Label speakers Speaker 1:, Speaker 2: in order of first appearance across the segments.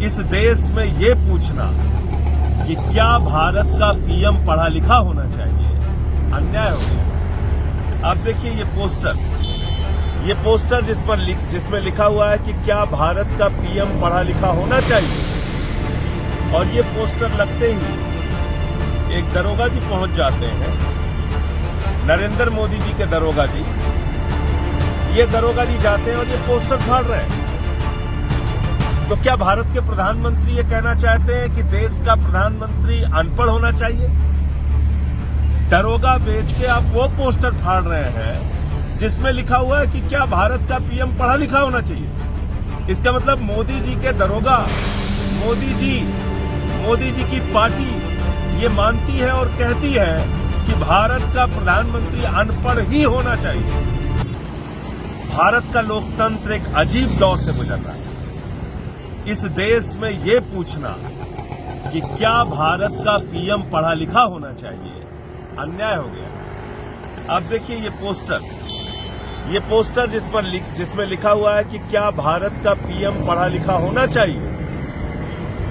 Speaker 1: इस देश में ये पूछना कि क्या भारत का पीएम पढ़ा लिखा होना चाहिए अन्याय हो गया। अब देखिए ये पोस्टर जिसमें लिखा हुआ है कि क्या भारत का पीएम पढ़ा लिखा होना चाहिए, और ये पोस्टर लगते ही एक दरोगा जी पहुंच जाते हैं, नरेंद्र मोदी जी के दरोगा जी। ये दरोगा जी जाते हैं और ये पोस्टर फाड़ रहे हैं। तो क्या भारत के प्रधानमंत्री ये कहना चाहते हैं कि देश का प्रधानमंत्री अनपढ़ होना चाहिए? दरोगा बेच के आप वो पोस्टर फाड़ रहे हैं जिसमें लिखा हुआ है कि क्या भारत का पीएम पढ़ा लिखा होना चाहिए। इसका मतलब मोदी जी के दरोगा, मोदी जी की पार्टी ये मानती है और कहती है कि भारत का प्रधानमंत्री अनपढ़ ही होना चाहिए। भारत का लोकतंत्र एक अजीब दौर से गुजर रहा है। इस देश में ये पूछना कि क्या भारत का पीएम पढ़ा लिखा होना चाहिए अन्याय हो गया। अब देखिए ये पोस्टर जिसमें लिखा हुआ है कि क्या भारत का पीएम पढ़ा लिखा होना चाहिए,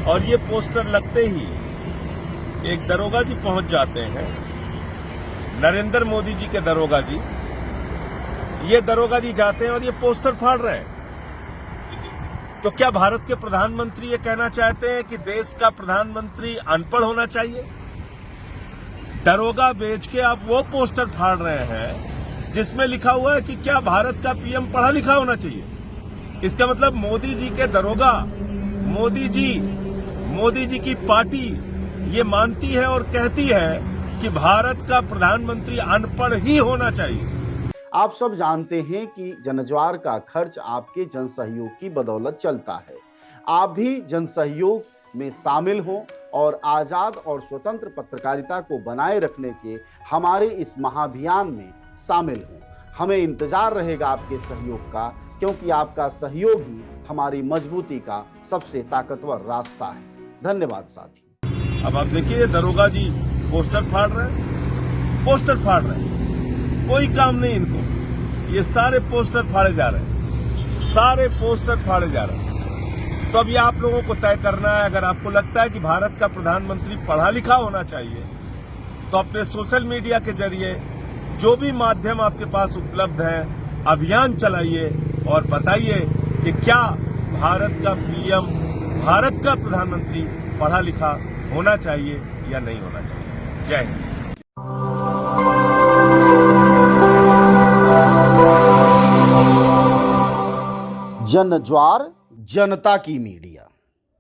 Speaker 1: और ये पोस्टर लगते ही एक दरोगा जी पहुंच जाते हैं, नरेंद्र मोदी जी के दरोगा जी। ये दरोगा जी जाते हैं और ये पोस्टर फाड़ रहे हैं। तो क्या भारत के प्रधानमंत्री ये कहना चाहते हैं कि देश का प्रधानमंत्री अनपढ़ होना चाहिए? दरोगा बेच के आप वो पोस्टर फाड़ रहे हैं जिसमें लिखा हुआ है कि क्या भारत का पीएम पढ़ा लिखा होना चाहिए। इसका मतलब मोदी जी के दरोगा, मोदी जी की पार्टी ये मानती है और कहती है कि भारत का प्रधानमंत्री अनपढ़ ही होना चाहिए।
Speaker 2: आप सब जानते हैं कि जनज्वार का खर्च आपके जनसहयोग की बदौलत चलता है। आप भी जनसहयोग में शामिल हों और आजाद और स्वतंत्र पत्रकारिता को बनाए रखने के हमारे इस महाअभियान में शामिल हों। हमें इंतजार रहेगा आपके सहयोग का, क्योंकि आपका सहयोग ही हमारी मजबूती का सबसे ताकतवर रास्ता है। धन्यवाद साथी।
Speaker 1: अब आप देखिए दरोगा जी पोस्टर फाड़ रहे हैं, कोई काम नहीं इनको। ये सारे पोस्टर फाड़े जा रहे हैं, तो अब ये आप लोगों को तय करना है। अगर आपको लगता है कि भारत का प्रधानमंत्री पढ़ा लिखा होना चाहिए, तो अपने सोशल मीडिया के जरिए जो भी माध्यम आपके पास उपलब्ध है, अभियान चलाइए और बताइए कि क्या भारत का पीएम, भारत का प्रधानमंत्री पढ़ा लिखा होना चाहिए या नहीं होना चाहिए। जय हिंद।
Speaker 2: जनज्वार जनता की मीडिया।